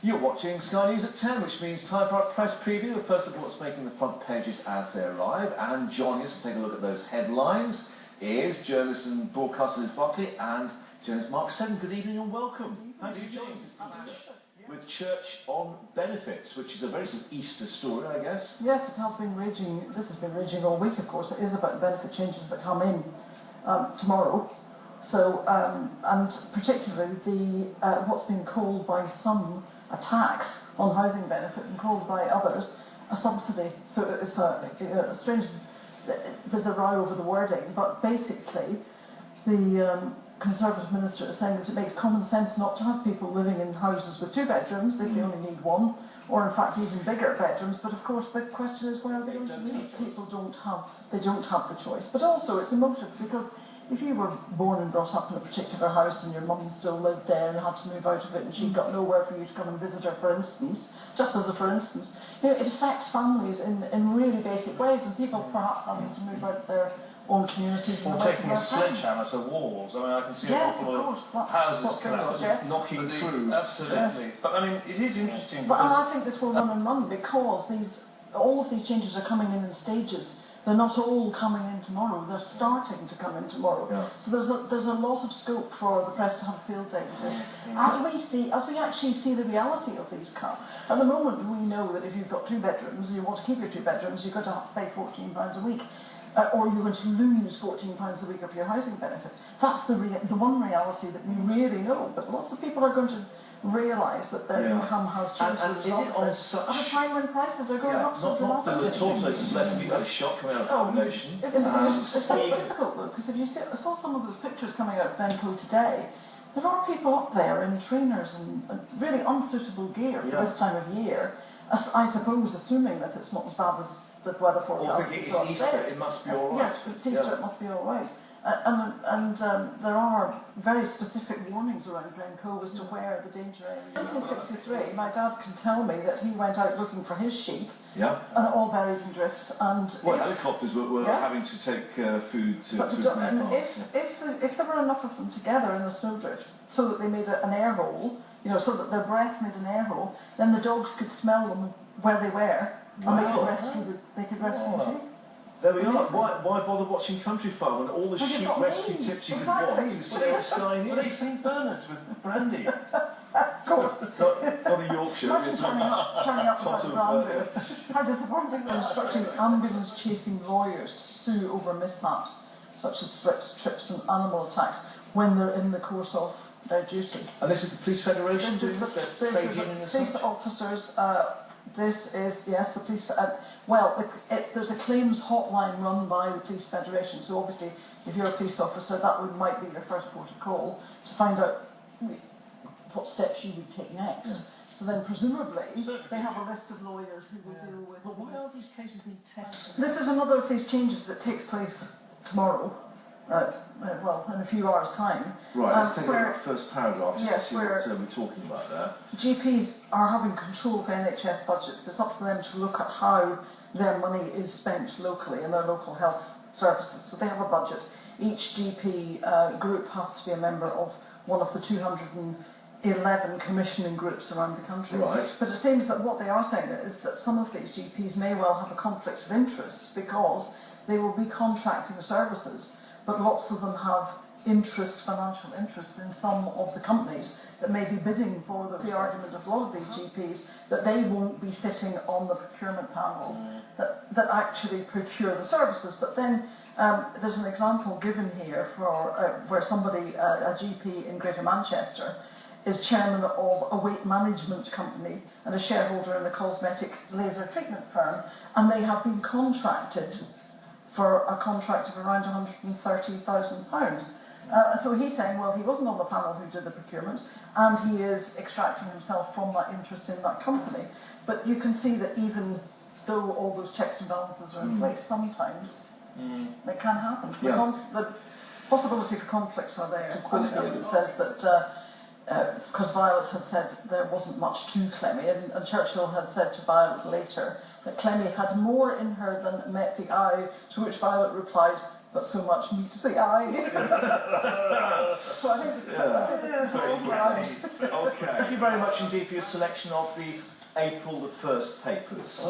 You're watching Sky News at 10, which means time for our press preview. First of all, what's making the front pages as they arrive. And joining us to take a look at those headlines is journalist and broadcaster Liz Barclay and journalist Mark Seddon. Good evening and welcome. Thank you for joining us with Church on Benefits, which is a very sort of Easter story, I guess. Yes, it has been raging. This has been raging all week, of course. It is about benefit changes that come in tomorrow. So, and particularly the what's been called by some a tax on housing benefit and called by others a subsidy. So it's a strange, there's a row over the wording, but basically the Conservative minister is saying that it makes common sense not to have people living in houses with 2 bedrooms if they only need 1, or in fact even bigger bedrooms. But of course the question is, where are they going to live? People don't have the choice. But also it's emotive, because if you were born and brought up in a particular house and your mum still lived there and had to move out of it and she got nowhere for you to come and visit her, for instance, just as a for instance, you know, it affects families in really basic ways, and people perhaps having to move out of their own communities. Or taking a sledgehammer to walls. I mean, I can see an awful lot of houses knocking through. Absolutely. Yes. But I mean, it is interesting. But and I think this will run and run, because all of these changes are coming in stages. They're not all coming in tomorrow, they're starting to come in tomorrow. Yeah. So there's a lot of scope for the press to have a field day with this. As we actually see the reality of these cuts. At the moment we know that if you've got 2 bedrooms and you want to keep your 2 bedrooms, you're going to have to pay £14 a week. Or you're going to lose £14 a week of your housing benefit. That's the one reality that we really know. But lots of people are going to realise that their income has changed as a result of this, at a time when prices are going up so dramatically. Not the tortoise, unless you've had a shock coming out of the nation. It's very difficult though, because if you saw some of those pictures coming out of Barclay today, there are people up there in trainers and really unsuitable gear for this time of year. I suppose, assuming that it's not as bad as the weather forecast. It's Easter, it must be all right. Yes, it's Easter, it must be all right. And there are very specific warnings around Glencoe as to where the danger area is. In 1963, my dad can tell me that he went out looking for his sheep, and all buried in drifts. And helicopters were having to take food to and if there were enough of them together in a snowdrift, so that they made an air hole, you know, so that their breath made an air hole, then the dogs could smell them where they were, and they could rescue the sheep. There we are. Why bother watching Country Farm when all the sheep rescue tips you could want is Sky News? But they St Bernards with brandy. Of course. Not a Yorkshire. Turning up without brandy. How disappointing. They're instructing ambulance chasing lawyers to sue over mishaps such as slips, trips and animal attacks when they're in the course of their duty. And this is the Police Federation doing this? This is police officers. This is, the police... there's a claims hotline run by the Police Federation, so obviously if you're a police officer, that might be your first port of call to find out what steps you would take next. Yeah. So then presumably they have a list of lawyers who will deal with... But why are these cases being tested? This is another of these changes that takes place tomorrow. In a few hours' time. Right, let's take a look at the first paragraph just to see what we're talking about there. GPs are having control of NHS budgets. It's up to them to look at how their money is spent locally in their local health services. So they have a budget. Each GP group has to be a member of one of the 211 commissioning groups around the country. Right. But it seems that what they are saying is that some of these GPs may well have a conflict of interest because they will be contracting services, but lots of them have financial interests in some of the companies that may be bidding for the argument of a lot of these GPs that they won't be sitting on the procurement panels that actually procure the services. But then there's an example given here for where somebody, a GP in Greater Manchester, is chairman of a weight management company and a shareholder in a cosmetic laser treatment firm, and they have been contracted for a contract of around £130,000. So he's saying, well, he wasn't on the panel who did the procurement, and he is extracting himself from that interest in that company. But you can see that even though all those checks and balances are in place, sometimes it can happen. So the possibility for conflicts are there. It says that because Violet had said there wasn't much to Clemmy, and Churchill had said to Violet later that Clemmy had more in her than met the eye, to which Violet replied, but so much meets the eye. So I think Okay. Thank you very much indeed for your selection of the April the 1st papers.